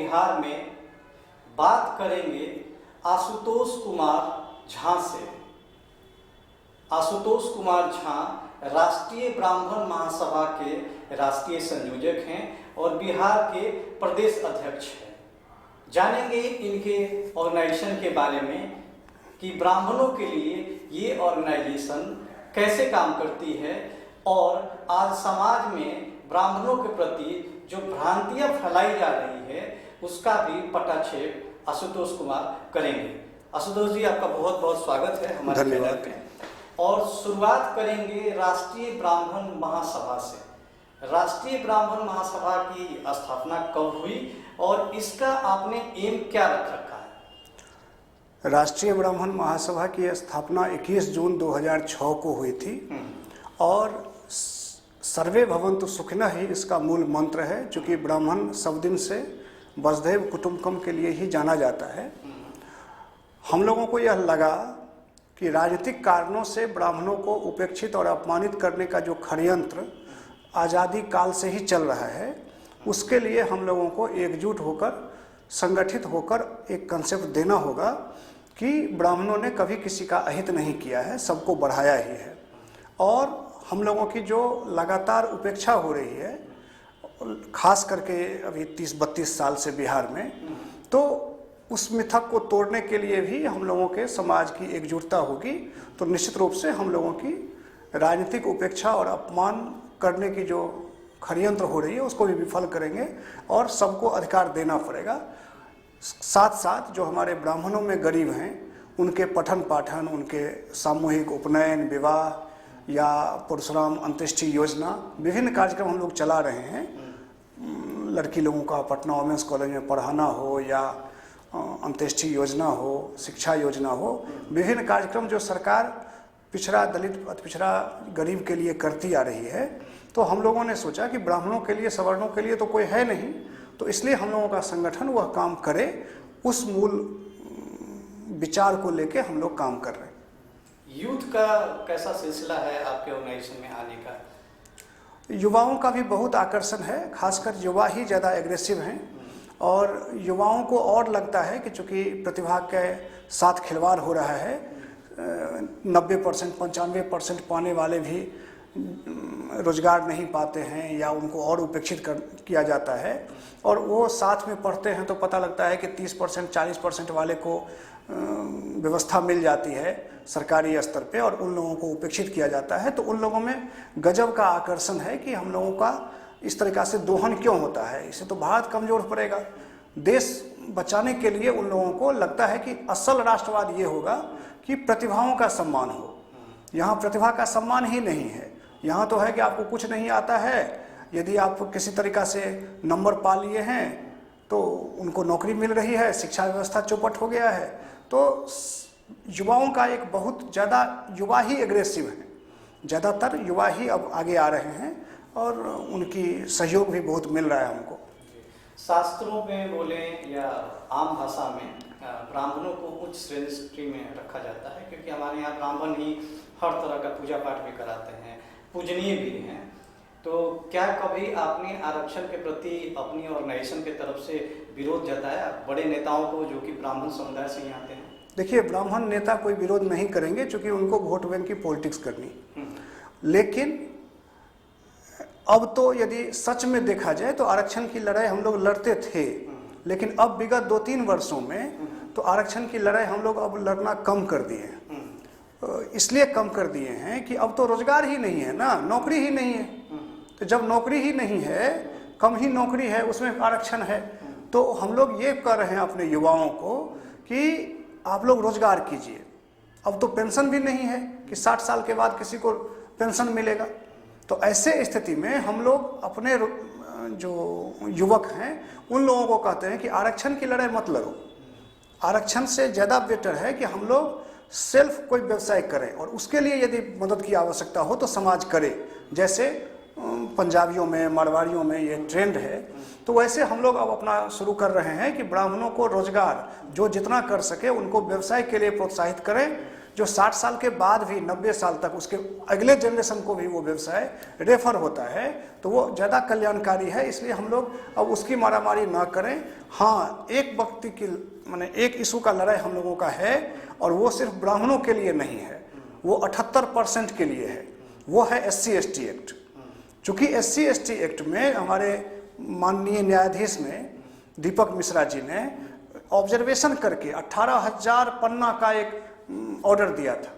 बिहार में बात करेंगे आशुतोष कुमार झा से। आशुतोष कुमार झा राष्ट्रीय ब्राह्मण महासभा के राष्ट्रीय संयोजक हैं और बिहार के प्रदेश अध्यक्ष हैं। जानेंगे इनके ऑर्गेनाइजेशन के बारे में कि ब्राह्मणों के लिए ये ऑर्गेनाइजेशन कैसे काम करती है और आज समाज में ब्राह्मणों के प्रति जो भ्रांतियां फैलाई जा रही है उसका भी पटाक्षेप आशुतोष कुमार करेंगे। आशुतोष जी, आपका बहुत बहुत स्वागत है हमारे चैनल में। और शुरुआत करेंगे राष्ट्रीय ब्राह्मण महासभा से। राष्ट्रीय ब्राह्मण महासभा की स्थापना कब हुई और इसका आपने एम क्या रख रखा है? राष्ट्रीय ब्राह्मण महासभा की स्थापना 21 जून 2006 को हुई थी और सर्वे भवन्तु सुखिनः ही इसका मूल मंत्र है, चूँकि ब्राह्मण सब दिन से वसुधैव कुटुम्बकम के लिए ही जाना जाता है। हम लोगों को यह लगा कि राजनीतिक कारणों से ब्राह्मणों को उपेक्षित और अपमानित करने का जो षड्यंत्र आज़ादी काल से ही चल रहा है, उसके लिए हम लोगों को एकजुट होकर, संगठित होकर एक कंसेप्ट देना होगा कि ब्राह्मणों ने कभी किसी का अहित नहीं किया है, सबको बढ़ाया ही है। और हम लोगों की जो लगातार उपेक्षा हो रही है, खास करके अभी 30-32 साल से बिहार में, तो उस मिथक को तोड़ने के लिए भी हम लोगों के समाज की एकजुटता होगी। तो निश्चित रूप से हम लोगों की राजनीतिक उपेक्षा और अपमान करने की जो षड्यंत्र हो रही है उसको भी विफल करेंगे और सबको अधिकार देना पड़ेगा। साथ साथ जो हमारे ब्राह्मणों में गरीब हैं उनके पठन पाठन, उनके सामूहिक उपनयन, विवाह या परशुराम अंत्येष्टि योजना, विभिन्न कार्यक्रम हम लोग चला रहे हैं। लड़की लोगों का पटना वुमेंस कॉलेज में पढ़ाना हो या अंत्येष्टि योजना हो, शिक्षा योजना हो, विभिन्न कार्यक्रम जो सरकार पिछड़ा, दलित, अति पिछड़ा, गरीब के लिए करती आ रही है। तो हम लोगों ने सोचा कि ब्राह्मणों के लिए, सवर्णों के लिए तो कोई है नहीं, तो इसलिए हम लोगों का संगठन वह काम करे, उस मूल विचार को लेके हम लोग काम कर रहे हैं। यूथ का कैसा सिलसिला है आपके ऑर्गेनाइजेशन में आने का? युवाओं का भी बहुत आकर्षण है, खासकर युवा ही ज़्यादा एग्रेसिव हैं और युवाओं को और लगता है कि चूँकि प्रतिभा के साथ खिलवाड़ हो रहा है, 90%, 95% पाने वाले भी रोजगार नहीं पाते हैं या उनको और उपेक्षित किया जाता है, और वो साथ में पढ़ते हैं तो पता लगता है कि 30%, 40% वाले को व्यवस्था मिल जाती है सरकारी स्तर पे और उन लोगों को उपेक्षित किया जाता है। तो उन लोगों में गजब का आकर्षण है कि हम लोगों का इस तरीक़ा से दोहन क्यों होता है, इससे तो भारत कमज़ोर पड़ेगा। देश बचाने के लिए उन लोगों को लगता है कि असल राष्ट्रवाद ये होगा कि प्रतिभाओं का सम्मान हो। यहाँ प्रतिभा का सम्मान ही नहीं है। यहाँ तो है कि आपको कुछ नहीं आता है, यदि आप किसी तरीक़ा से नंबर पा लिए हैं तो उनको नौकरी मिल रही है, शिक्षा व्यवस्था चौपट हो गया है। तो युवाओं का एक बहुत ज़्यादा, युवा ही एग्रेसिव हैं, ज़्यादातर युवा ही अब आगे आ रहे हैं और उनकी सहयोग भी बहुत मिल रहा है हमको। शास्त्रों में बोले या आम भाषा में ब्राह्मणों को उच्च श्रेणी में रखा जाता है, क्योंकि हमारे यहाँ ब्राह्मण ही हर तरह का पूजा पाठ भी कराते हैं, पूजनीय भी हैं। तो क्या कभी आपने आरक्षण के प्रति अपनी ऑर्गेनाइजेशन के तरफ से विरोध जताया बड़े नेताओं को जो कि ब्राह्मण समुदाय से ही आते हैं? देखिए, ब्राह्मण नेता कोई विरोध नहीं करेंगे क्योंकि उनको वोट बैंक की पॉलिटिक्स करनी। लेकिन अब तो यदि सच में देखा जाए तो आरक्षण की लड़ाई हम लोग लड़ते थे, लेकिन अब विगत 2-3 वर्षों में तो आरक्षण की लड़ाई हम लोग अब लड़ना कम कर दिए हैं। इसलिए कम कर दिए हैं कि अब तो रोजगार ही नहीं है ना, नौकरी ही नहीं है। तो जब नौकरी ही नहीं है, कम ही नौकरी है, उसमें आरक्षण है, तो हम लोग ये कर रहे हैं अपने युवाओं को कि आप लोग रोजगार कीजिए। अब तो पेंशन भी नहीं है कि 60 साल के बाद किसी को पेंशन मिलेगा। तो ऐसे स्थिति में हम लोग अपने जो युवक हैं उन लोगों को कहते हैं कि आरक्षण की लड़ाई मत लड़ो। आरक्षण से ज़्यादा बेटर है कि हम लोग सेल्फ कोई व्यवसाय करें और उसके लिए यदि मदद की आवश्यकता हो तो समाज करे। जैसे पंजाबियों में, मारवाड़ियों में ये ट्रेंड है, तो वैसे हम लोग अब अपना शुरू कर रहे हैं कि ब्राह्मणों को रोजगार जो जितना कर सके उनको व्यवसाय के लिए प्रोत्साहित करें। जो 60 साल के बाद भी 90 साल तक उसके अगले जनरेशन को भी वो व्यवसाय रेफर होता है, तो वो ज़्यादा कल्याणकारी है। इसलिए हम लोग अब उसकी मारामारी ना करें। हाँ, एक व्यक्ति की माने एक इशू का लड़ाई हम लोगों का है, और वो सिर्फ ब्राह्मणों के लिए नहीं है, वो 78% के लिए है। वो है SC/ST एक्ट। चूँकि SC/ST एक्ट में हमारे माननीय न्यायाधीश ने दीपक मिश्रा जी ने ऑब्जर्वेशन करके 18,000 पन्ना का एक ऑर्डर दिया था,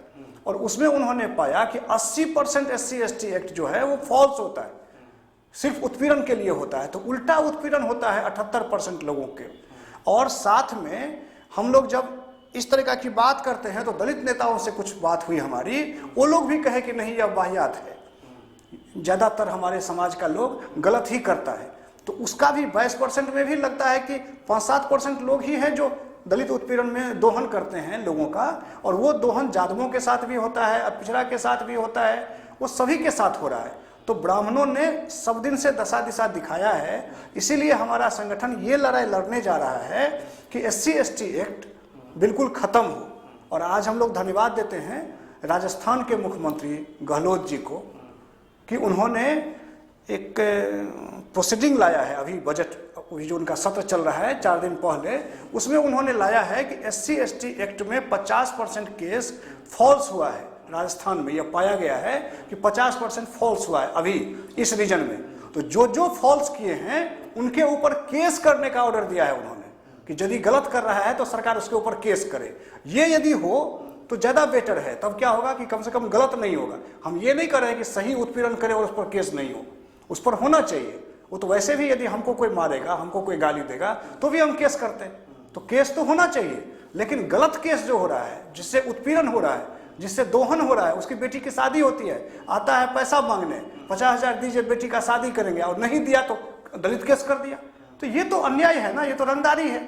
और उसमें उन्होंने पाया कि 80% SC/ST एक्ट जो है वो फॉल्स होता है, सिर्फ उत्पीड़न के लिए होता है। तो उल्टा उत्पीड़न होता है 78% लोगों के। और साथ में हम लोग जब इस तरह की बात करते हैं तो दलित नेताओं से कुछ बात हुई हमारी, वो लोग भी कहे कि नहीं, यह वाहियात है, ज़्यादातर हमारे समाज का लोग गलत ही करता है। तो उसका भी 22% में भी लगता है कि 5-7% लोग ही हैं जो दलित उत्पीड़न में दोहन करते हैं लोगों का, और वो दोहन जादवों के साथ भी होता है, पिछड़ा के साथ भी होता है, वो सभी के साथ हो रहा है। तो ब्राह्मणों ने सब दिन से दशा दिशा दिखाया है। इसीलिए हमारा संगठन ये लड़ाई लड़ने जा रहा है कि SC/ST एक्ट बिल्कुल ख़त्म हो। और आज हम लोग धन्यवाद देते हैं राजस्थान के मुख्यमंत्री गहलोत जी को कि उन्होंने एक प्रोसीडिंग लाया है, अभी बजट अभी जो उनका सत्र चल रहा है 4 दिन पहले, उसमें उन्होंने लाया है कि SC/ST एक्ट में 50% केस फॉल्स हुआ है। राजस्थान में यह पाया गया है कि 50% फॉल्स हुआ है अभी इस रीजन में। तो जो जो फॉल्स किए हैं उनके ऊपर केस करने का ऑर्डर दिया है उन्होंने, कि यदि गलत कर रहा है तो सरकार उसके ऊपर केस करे। ये यदि हो तो ज़्यादा बेटर है, तब क्या होगा कि कम से कम गलत नहीं होगा। हम ये नहीं कर रहे हैं कि सही उत्पीड़न करे और उस पर केस नहीं हो, उस पर होना चाहिए। वो तो वैसे भी यदि हमको कोई मारेगा, हमको कोई गाली देगा तो भी हम केस करते हैं, तो केस तो होना चाहिए। लेकिन गलत केस जो हो रहा है, जिससे उत्पीड़न हो रहा है, जिससे दोहन हो रहा है, उसकी बेटी की शादी होती है, आता है पैसा मांगने, 50,000 दीजिए बेटी का शादी करेंगे, और नहीं दिया तो दलित केस कर दिया, तो ये तो अन्याय है ना, ये तो रंगदारी है।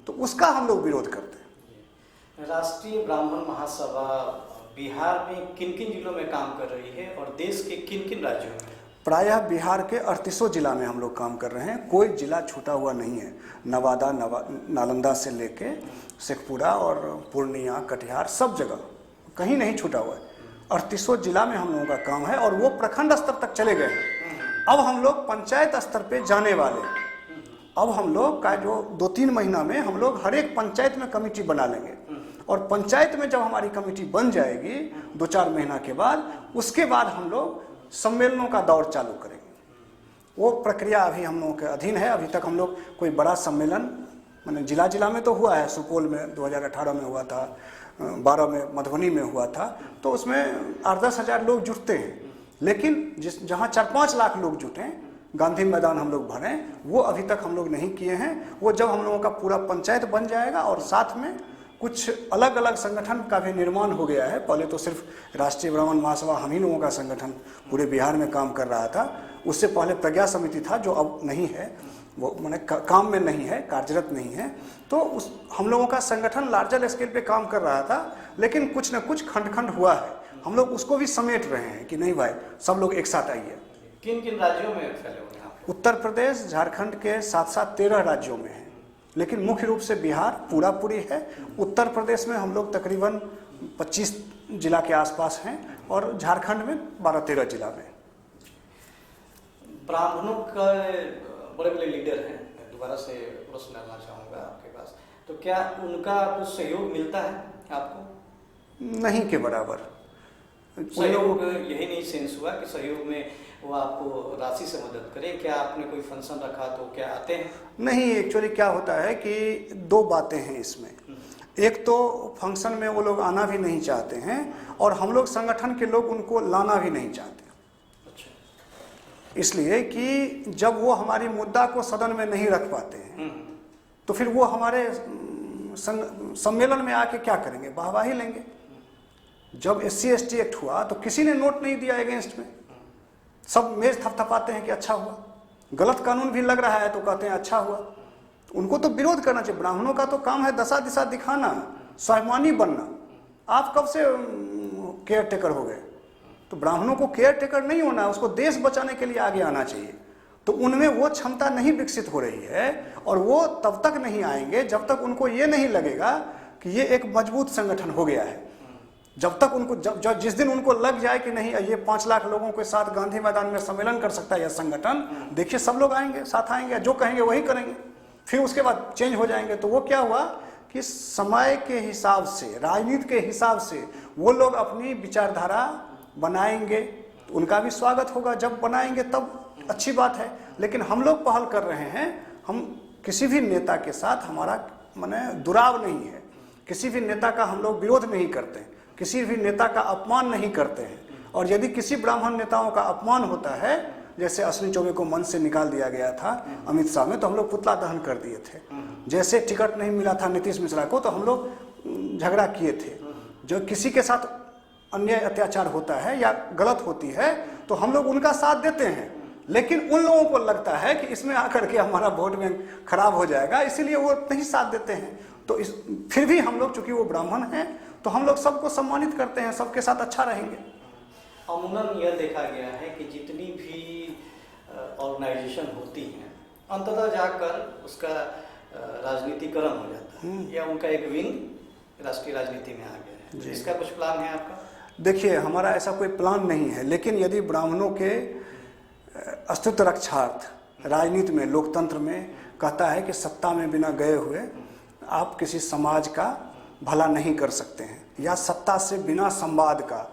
तो उसका हम लोग विरोध करते हैं। राष्ट्रीय ब्राह्मण महासभा बिहार में किन किन जिलों में काम कर रही है और देश के किन किन राज्यों में? प्रायः बिहार के 38 जिला में हम लोग काम कर रहे हैं, कोई जिला छूटा हुआ नहीं है। नवादा, नालंदा से लेके शेखपुरा और पूर्णिया, कटिहार, सब जगह कहीं नहीं छूटा हुआ है। 38 जिला में हम लोगों का काम है, और वो प्रखंड स्तर तक चले गए हैं। अब हम लोग पंचायत स्तर पे जाने वाले हैं। अब हम लोग का जो 2-3 महीना में हम लोग हर एक पंचायत में कमेटी बना लेंगे, और पंचायत में जब हमारी कमेटी बन जाएगी 2-4 महीना के बाद, उसके बाद हम लोग सम्मेलनों का दौर चालू करेंगे। वो प्रक्रिया अभी हम लोगों के अधीन है। अभी तक हम लोग कोई बड़ा सम्मेलन माने जिला में तो हुआ है, सुपौल में 2018 में हुआ था, 12 में मधुबनी में हुआ था, तो उसमें 8-10 हज़ार लोग जुटते हैं। लेकिन जहाँ 4-5 लाख लोग जुटें, गांधी मैदान हम लोग भरें, वो अभी तक हम लोग नहीं किए हैं। वो जब हम लोगों का पूरा पंचायत बन जाएगा, और साथ में कुछ अलग अलग संगठन का भी निर्माण हो गया है। पहले तो सिर्फ राष्ट्रीय ब्राह्मण महासभा हम ही लोगों का संगठन पूरे बिहार में काम कर रहा था। उससे पहले प्रज्ञा समिति था, जो अब नहीं है, वो मैंने काम में नहीं है, कार्यरत नहीं है। तो उस हम लोगों का संगठन लार्जर स्केल पे काम कर रहा था, लेकिन कुछ न कुछ खंड खंड हुआ है। हम लोग उसको भी समेट रहे हैं कि नहीं भाई, सब लोग एक साथ आइए। किन किन राज्यों में फैले हुए हैं? उत्तर प्रदेश, झारखंड के साथ साथ 13 राज्यों में है, लेकिन मुख्य रूप से बिहार पूरी है। उत्तर प्रदेश में हम लोग तकरीबन 25 जिला के आसपास हैं, और झारखंड में 12-13 जिला में। ब्राह्मणों का बड़े बड़े लीडर हैं, दोबारा से प्रश्न डालना चाहूँगा आपके पास, तो क्या उनका कुछ सहयोग मिलता है आपको? नहीं के बराबर सहयोग यही नहीं सेंस हुआ कि सहयोग में वो आपको राशि से मदद करें? क्या आपने कोई फंक्शन रखा तो क्या आते हैं? नहीं, एक्चुअली क्या होता है कि 2 बातें हैं इसमें। एक तो फंक्शन में वो लोग आना भी नहीं चाहते हैं, और हम लोग संगठन के लोग उनको लाना भी नहीं चाहते। अच्छा। इसलिए कि जब वो हमारी मुद्दा को सदन में नहीं रख पाते हैं, तो फिर वो हमारे सम्मेलन में आके क्या करेंगे? वाहवाही लेंगे। जब SC/ST एक्ट हुआ तो किसी ने नोट नहीं दिया अगेंस्ट में, सब मेज थपथपाते हैं कि अच्छा हुआ। गलत कानून भी लग रहा है तो कहते हैं अच्छा हुआ। उनको तो विरोध करना चाहिए। ब्राह्मणों का तो काम है दशा दिशा दिखाना, स्वाभिमानी बनना। आप कब से केयर टेकर हो गए? तो ब्राह्मणों को केयर टेकर नहीं होना है, उसको देश बचाने के लिए आगे आना चाहिए। तो उनमें वो क्षमता नहीं विकसित हो रही है, और वो तब तक नहीं आएंगे जब तक उनको ये नहीं लगेगा कि ये एक मजबूत संगठन हो गया है। जब तक उनको जिस दिन उनको लग जाए कि नहीं ये 5 लाख लोगों के साथ गांधी मैदान में सम्मेलन कर सकता है यह संगठन, देखिए सब लोग आएंगे, साथ आएंगे, जो कहेंगे वही करेंगे, फिर उसके बाद चेंज हो जाएंगे। तो वो क्या हुआ कि समय के हिसाब से, राजनीति के हिसाब से वो लोग अपनी विचारधारा बनाएंगे, तो उनका भी स्वागत होगा। जब बनाएंगे तब अच्छी बात है। लेकिन हम लोग पहल कर रहे हैं, हम किसी भी नेता के साथ हमारा माने दुराव नहीं है, किसी भी नेता का हम लोग विरोध नहीं करते, किसी भी नेता का अपमान नहीं करते हैं। और यदि किसी ब्राह्मण नेताओं का अपमान होता है, जैसे अश्विनी चौबे को मंच से निकाल दिया गया था अमित शाह में, तो हम लोग पुतला दहन कर दिए थे। जैसे टिकट नहीं मिला था नीतीश मिश्रा को, तो हम लोग झगड़ा किए थे। जो किसी के साथ अन्याय अत्याचार होता है या गलत होती है तो हम लोग उनका साथ देते हैं। लेकिन उन लोगों को लगता है कि इसमें आकर के हमारा वोट बैंक खराब हो जाएगा, इसीलिए वो नहीं साथ देते हैं। तो फिर भी हम लोग, चूंकि वो ब्राह्मण हैं, तो हम लोग सबको सम्मानित करते हैं, सबके साथ अच्छा रहेंगे। अमूमन यह देखा गया है कि जितनी भी ऑर्गेनाइजेशन होती हैं, अंततः जाकर उसका राजनीतिकरण हो जाता है या उनका एक विंग राष्ट्रीय राजनीति में आ गया है। इसका कुछ प्लान है आपका? देखिए, हमारा ऐसा कोई प्लान नहीं है, लेकिन यदि ब्राह्मणों के अस्तित्व रक्षार्थ राजनीति में, लोकतंत्र में कहता है कि सत्ता में बिना गए हुए आप किसी समाज का भला नहीं कर सकते हैं, या सत्ता से बिना संवाद का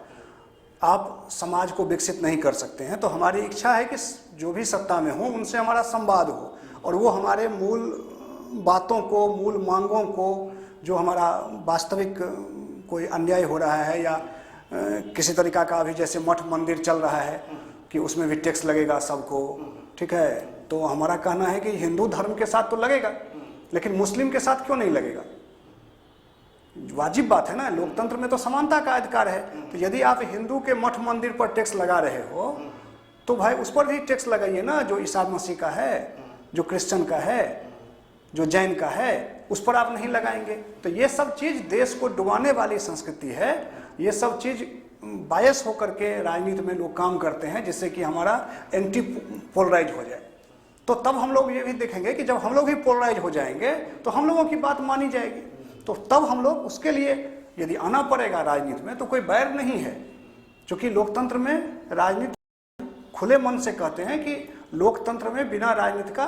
आप समाज को विकसित नहीं कर सकते हैं, तो हमारी इच्छा है कि जो भी सत्ता में हो उनसे हमारा संवाद हो और वो हमारे मूल बातों को, मूल मांगों को, जो हमारा वास्तविक कोई अन्याय हो रहा है या किसी तरीका का, अभी जैसे मठ मंदिर चल रहा है कि उसमें भी टैक्स लगेगा सबको, ठीक है, तो हमारा कहना है कि हिंदू धर्म के साथ तो लगेगा, लेकिन मुस्लिम के साथ क्यों नहीं लगेगा? वाजिब बात है ना, लोकतंत्र में तो समानता का अधिकार है। तो यदि आप हिंदू के मठ मंदिर पर टैक्स लगा रहे हो तो भाई उस पर भी टैक्स लगाइए ना, जो ईसा मसीह का है, जो क्रिश्चियन का है, जो जैन का है, उस पर आप नहीं लगाएंगे। तो ये सब चीज़ देश को डुबाने वाली संस्कृति है। ये सब चीज़ बायस होकर के राजनीति में लोग काम करते हैं, जिससे कि हमारा एंटी पोलराइज हो जाए। तो तब हम लोग ये भी देखेंगे कि जब हम लोग भी पोलराइज हो जाएंगे तो हम लोगों की बात मानी जाएगी। तो तब हम लोग उसके लिए यदि आना पड़ेगा राजनीति में, तो कोई बैर नहीं है, क्योंकि लोकतंत्र में राजनीति खुले मन से कहते हैं कि लोकतंत्र में बिना राजनीति का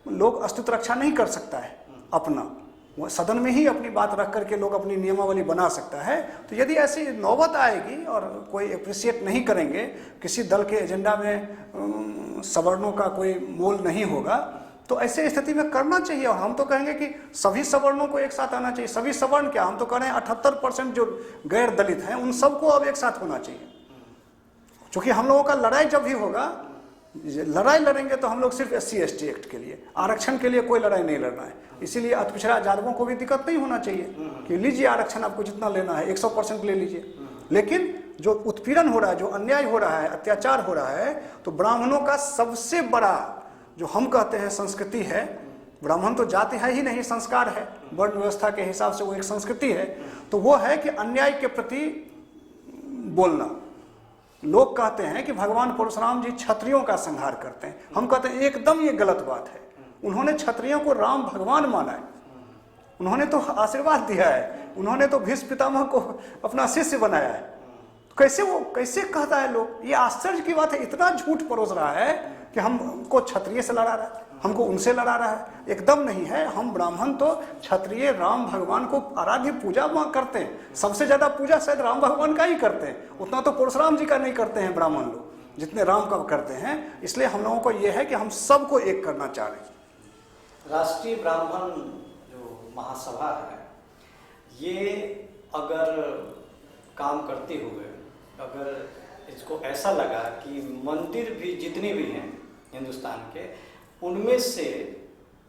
लोग अस्तित्व रक्षा नहीं कर सकता है अपना, वो सदन में ही अपनी बात रख करके लोग अपनी नियमावली बना सकता है। तो यदि ऐसी नौबत आएगी और कोई अप्रिशिएट नहीं करेंगे, किसी दल के एजेंडा में सवर्णों का कोई मोल नहीं होगा, तो ऐसे स्थिति में करना चाहिए। और हम तो कहेंगे कि सभी सवर्णों को एक साथ आना चाहिए। सभी सवर्ण क्या, हम तो कह रहे हैं 78% जो गैर दलित हैं उन सबको अब एक साथ होना चाहिए। क्योंकि हम लोगों का लड़ाई जब भी होगा, लड़ाई लड़ेंगे तो हम लोग सिर्फ SC ST एक्ट के लिए, आरक्षण के लिए कोई लड़ाई नहीं लड़ना है। इसीलिए अतिपिछड़ा यादवों को भी दिक्कत नहीं होना चाहिए कि लीजिए आरक्षण, आपको जितना लेना है 100% ले लीजिए। लेकिन जो उत्पीड़न हो रहा है, जो अन्याय हो रहा है, अत्याचार हो रहा है, तो ब्राह्मणों का सबसे बड़ा जो हम कहते हैं संस्कृति है, ब्राह्मण तो जाति है ही नहीं, संस्कार है, वर्ण व्यवस्था के हिसाब से वो एक संस्कृति है, तो वो है कि अन्याय के प्रति बोलना। लोग कहते हैं कि भगवान परशुराम जी क्षत्रियों का संहार करते हैं, हम कहते हैं एकदम ये गलत बात है। उन्होंने क्षत्रियों को राम भगवान माना है, उन्होंने तो आशीर्वाद दिया है, उन्होंने तो भीष्म पितामह को अपना शिष्य बनाया है। तो कैसे कहता है लोग, ये आश्चर्य की बात है। इतना झूठ परोस रहा है कि हमको क्षत्रिय से लड़ा रहा है, हमको उनसे लड़ा रहा है। एकदम नहीं है। हम ब्राह्मण तो क्षत्रिय राम भगवान को आराध्य पूजा करते हैं, सबसे ज्यादा पूजा शायद राम भगवान का ही करते हैं, उतना तो परशुराम जी का नहीं करते हैं ब्राह्मण लोग जितने राम का करते हैं। इसलिए हम लोगों को यह है कि हम सबको एक करना चाह रहे हैं। राष्ट्रीय ब्राह्मण जो महासभा है, ये अगर काम करते हुए अगर इसको ऐसा लगा कि मंदिर भी जितने भी हैं हिंदुस्तान के, उनमें से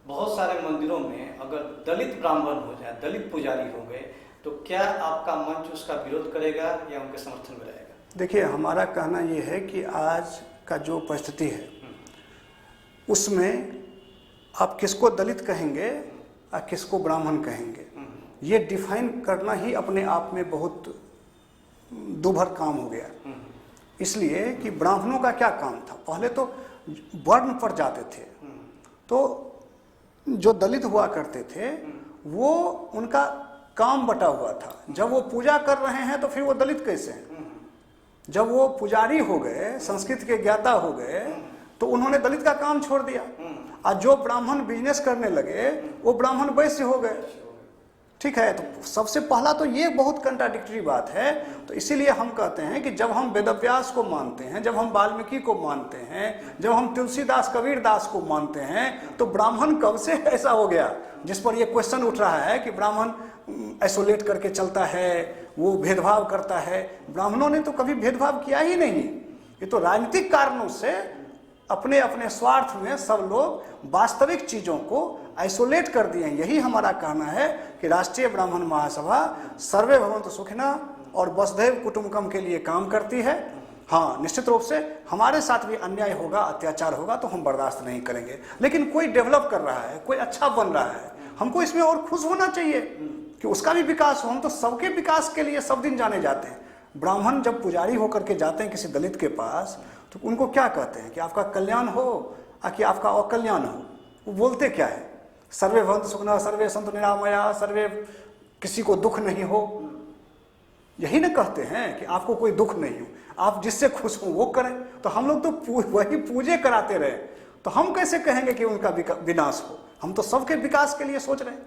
बहुत सारे मंदिरों में अगर दलित ब्राह्मण हो जाए, दलित पुजारी हो गए, तो क्या आपका मंच उसका विरोध करेगा या उनके समर्थन में रहेगा? देखिए, हमारा कहना ये है कि आज का जो परिस्थिति है उसमें आप किसको दलित कहेंगे और किसको ब्राह्मण कहेंगे, ये डिफाइन करना ही अपने आप में बहुत दुभर काम हो गया। इसलिए कि ब्राह्मणों का क्या काम था, पहले तो वर्ण पर जाते थे, तो जो दलित हुआ करते थे वो उनका काम बटा हुआ था। जब वो पूजा कर रहे हैं तो फिर वो दलित कैसे हैं? जब वो पुजारी हो गए, संस्कृत के ज्ञाता हो गए, तो उन्होंने दलित का काम छोड़ दिया। और जो ब्राह्मण बिजनेस करने लगे वो ब्राह्मण वैश्य हो गए। ठीक है, तो सबसे पहला तो ये बहुत कंट्राडिक्टरी बात है। तो इसीलिए हम कहते हैं कि जब हम वेदव्यास को मानते हैं, जब हम वाल्मीकि को मानते हैं, जब हम तुलसीदास कबीरदास को मानते हैं, तो ब्राह्मण कब से ऐसा हो गया जिस पर ये क्वेश्चन उठ रहा है कि ब्राह्मण आइसोलेट करके चलता है, वो भेदभाव करता है। ब्राह्मणों ने तो कभी भेदभाव किया ही नहीं। ये तो राजनीतिक कारणों से अपने अपने स्वार्थ में सब लोग वास्तविक चीज़ों को आइसोलेट कर दिए। यही हमारा कहना है कि राष्ट्रीय ब्राह्मण महासभा सर्वे भवन्तु सुखिनः और वसुधैव कुटुम्बकम के लिए काम करती है। हाँ, निश्चित रूप से हमारे साथ भी अन्याय होगा, अत्याचार होगा तो हम बर्दाश्त नहीं करेंगे। लेकिन कोई डेवलप कर रहा है, कोई अच्छा बन रहा है, हमको इसमें और खुश होना चाहिए कि उसका भी विकास हो। हम तो सबके विकास के लिए सब दिन जाने जाते हैं। ब्राह्मण जब पुजारी होकर के जाते हैं किसी दलित के पास, तो उनको क्या कहते हैं कि आपका कल्याण हो कि आपका अकल्याण हो? वो बोलते क्या है? सर्वे भवन्तु सुखिनः, सर्वे सन्तु निरामयाः, सर्वे, किसी को दुख नहीं हो। यही ना कहते हैं कि आपको कोई दुख नहीं हो, आप जिससे खुश हो वो करें। तो हम लोग तो वही पूजे कराते रहे, तो हम कैसे कहेंगे कि उनका विनाश हो? हम तो सबके विकास के लिए सोच रहे हैं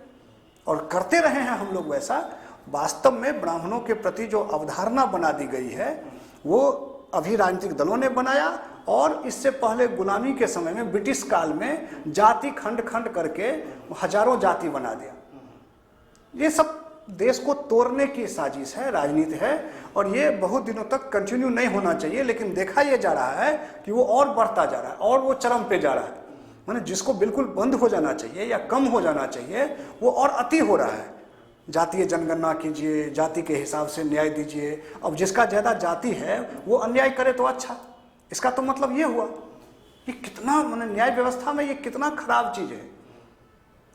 और करते रहे हैं हम लोग वैसा। वास्तव में ब्राह्मणों के प्रति जो अवधारणा बना दी गई है वो अभी राजनीतिक दलों ने बनाया, और इससे पहले गुलामी के समय में ब्रिटिश काल में जाति खंड खंड करके हजारों जाति बना दिया। ये सब देश को तोड़ने की साजिश है, राजनीति है, और ये बहुत दिनों तक कंटिन्यू नहीं होना चाहिए। लेकिन देखा यह जा रहा है कि वो और बढ़ता जा रहा है और वो चरम पे जा रहा है। माने जिसको बिल्कुल बंद हो जाना चाहिए या कम हो जाना चाहिए वो और अति हो रहा है। जातीय जनगणना कीजिए, जाति के हिसाब से न्याय दीजिए। अब जिसका ज़्यादा जाति है वो अन्याय करे तो अच्छा। इसका तो मतलब ये हुआ कि कितना, माने न्याय व्यवस्था में ये कितना खराब चीज़ है।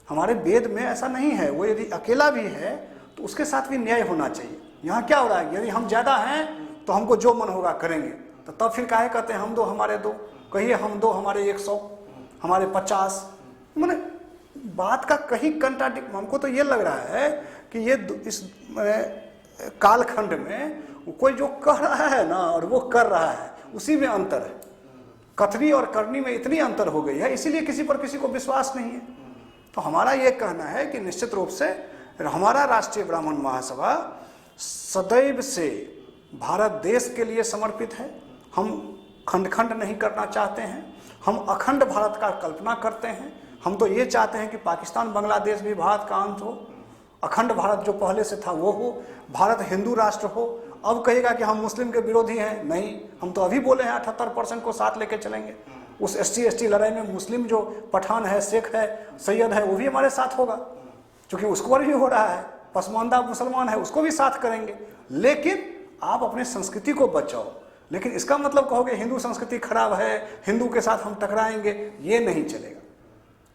हमारे वेद में ऐसा नहीं है। वो यदि अकेला भी है तो उसके साथ भी न्याय होना चाहिए। यहाँ क्या हो रहा है, यदि हम ज़्यादा हैं तो हमको जो मन होगा करेंगे, तो तब फिर काहे कहते हैं हम दो हमारे दो? कहिए हम दो हमारे 100, हमारे 50। माने बात का कहीं कंट्राडिक्ट। हमको तो ये लग रहा है कि ये इस कालखंड में कोई जो कह रहा है ना और वो कर रहा है, उसी में अंतर है। कथनी और करनी में इतनी अंतर हो गई है, इसीलिए किसी पर किसी को विश्वास नहीं है। तो हमारा ये कहना है कि निश्चित रूप से हमारा राष्ट्रीय ब्राह्मण महासभा सदैव से भारत देश के लिए समर्पित है। हम खंड खंड नहीं करना चाहते हैं, हम अखंड भारत का कल्पना करते हैं। हम तो ये चाहते हैं कि पाकिस्तान बांग्लादेश भी भारत का अंश हो, अखंड भारत जो पहले से था वो हो, भारत हिंदू राष्ट्र हो। अब कहेगा कि हम मुस्लिम के विरोधी हैं, नहीं, हम तो अभी बोले हैं 78% को साथ लेके चलेंगे। उस SC/ST लड़ाई में मुस्लिम जो पठान है, शेख है, सैयद है, वो भी हमारे साथ होगा, क्योंकि उसको पर भी हो रहा है। पसमानदा मुसलमान है, उसको भी साथ करेंगे। लेकिन आप अपने संस्कृति को बचाओ। लेकिन इसका मतलब कहोगे हिंदू संस्कृति खराब है, हिंदू के साथ हम टकराएंगे, ये नहीं चलेगा।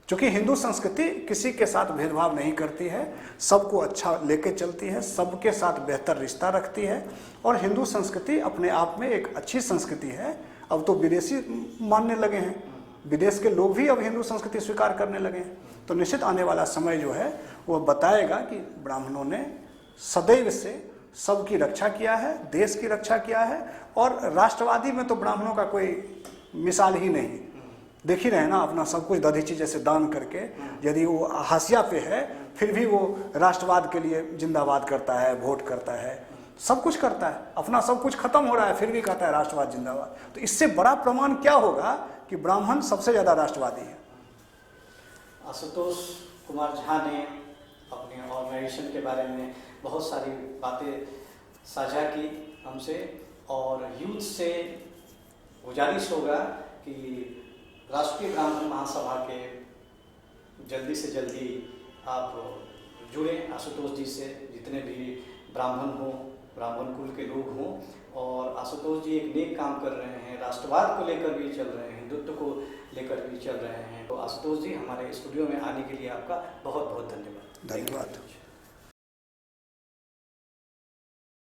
क्योंकि हिंदू संस्कृति किसी के साथ भेदभाव नहीं करती है, सबको अच्छा लेके चलती है, सबके साथ बेहतर रिश्ता रखती है। और हिंदू संस्कृति अपने आप में एक अच्छी संस्कृति है। अब तो विदेशी मानने लगे हैं, विदेश के लोग भी अब हिंदू संस्कृति स्वीकार करने लगे हैं। तो निश्चित आने वाला समय जो है वो बताएगा कि ब्राह्मणों ने सदैव से सबकी रक्षा किया है, देश की रक्षा किया है। और राष्ट्रवादी में तो ब्राह्मणों का कोई मिसाल ही नहीं। देख ही रहे ना, अपना सब कुछ दधीची जैसे दान करके, यदि वो हाशिया पे है फिर भी वो राष्ट्रवाद के लिए जिंदाबाद करता है, वोट करता है, सब कुछ करता है। अपना सब कुछ खत्म हो रहा है फिर भी कहता है राष्ट्रवाद जिंदाबाद। तो इससे बड़ा प्रमाण क्या होगा कि ब्राह्मण सबसे ज़्यादा राष्ट्रवादी है। आशुतोष कुमार झा ने अपने ऑर्गेनाइजेशन के बारे में बहुत सारी बातें साझा की हमसे, और यूथ से गुजारिश होगा कि राष्ट्रीय ब्राह्मण महासभा के जल्दी से जल्दी आप जुड़ें आशुतोष जी से, जितने भी ब्राह्मण हों, ब्राह्मण कुल के लोग हों। और आशुतोष जी एक नेक काम कर रहे हैं, राष्ट्रवाद को लेकर भी चल रहे हैं, हिंदुत्व को लेकर भी चल रहे हैं। तो आशुतोष जी, हमारे स्टूडियो में आने के लिए आपका बहुत बहुत धन्यवाद। धन्यवाद।